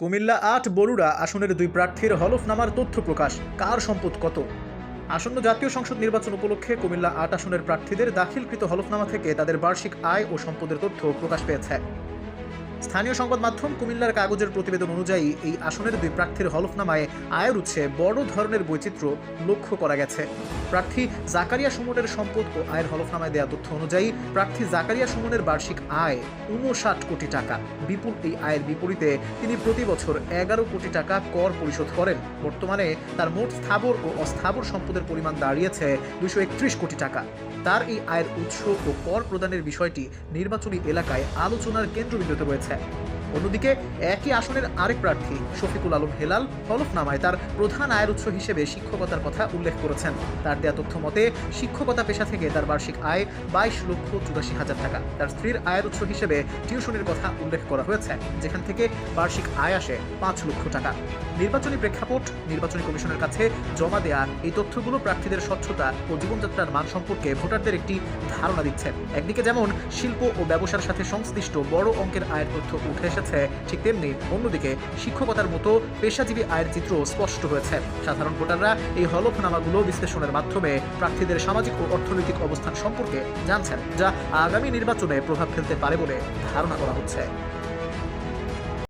কুমিল্লা ৮ বরুড়া আসনের দুই প্রার্থীর হলফনামার তথ্য প্রকাশ। কার সম্পদ কত? আসন্ন জাতীয় সংসদ নির্বাচন উপলক্ষে কুমিল্লা ৮ আসনের প্রার্থীদের দাখিলকৃত হলফনামা থেকে তাদের বার্ষিক আয় ও সম্পদের তথ্য প্রকাশ পেয়েছে। স্থানীয় সংবাদ মাধ্যম কুমিল্লার কাগজের প্রতিবেদন অনুযায়ী এই আসনের দুই প্রার্থীর হলফনামায় আয়ের উৎসে বড় ধরনের বৈচিত্র্য লক্ষ্য করা গেছে। প্রার্থী জাকারিয়া সুমনের সম্পদ ও আয়ের হলফনামায় দেওয়া তথ্য অনুযায়ী প্রার্থী জাকারিয়া সুমনের বার্ষিক আয় ৫৯ কোটি টাকা। বিপুল এই আয়ের বিপরীতে তিনি প্রতি বছর ১১ কোটি টাকা কর পরিশোধ করেন। বর্তমানে তার মোট স্থাবর ও অস্থাবর সম্পদের পরিমাণ দাঁড়িয়েছে ২৩১ কোটি টাকা। তার এই আয়ের উৎস ও কর প্রদানের বিষয়টি নির্বাচনী এলাকায় আলোচনার কেন্দ্রবিন্দুতে রয়েছে। অন্যদিকে একই আসনের আরেক প্রার্থী শফিকুল আলম হেলাল হলফনামায় তার প্রধান আয়ের উৎস হিসেবে শিক্ষকতার কথা উল্লেখ করেছেন। তার দেয়া তথ্য মতে শিক্ষকতা পেশা থেকে তার বার্ষিক আয় ২২,৮৪,০০০ টাকা। তার স্ত্রীর আয়ের উৎস হিসেবে টিউশনের কথা উল্লেখ করা হয়েছে, যেখান থেকে বার্ষিক আয় আসে ৫ লক্ষ টাকা। নির্বাচনী প্রেক্ষাপট, নির্বাচনী কমিশনের কাছে জমা দেয়া এই তথ্যগুলো প্রার্থীদের স্বচ্ছতা ও জীবনযাত্রার মান সম্পর্কে ভোটারদের একটি ধারণা দিচ্ছে। একদিকে যেমন শিল্প ও ব্যবসার সাথে সংশ্লিষ্ট বড় অঙ্কের আয়ের তথ্য উঠে এসেছে, ঠিক তেমনি অন্যদিকে শিক্ষকতার মতো পেশাজীবী আয়ের চিত্র স্পষ্ট হয়েছে। সাধারণ ভোটাররা এই হলফনামাগুলো বিশ্লেষণের মাধ্যমে প্রার্থীদের সামাজিক ও অর্থনৈতিক অবস্থান সম্পর্কে জানছেন, যা আগামী নির্বাচনে প্রভাব ফেলতে পারে বলে ধারণা করা হচ্ছে।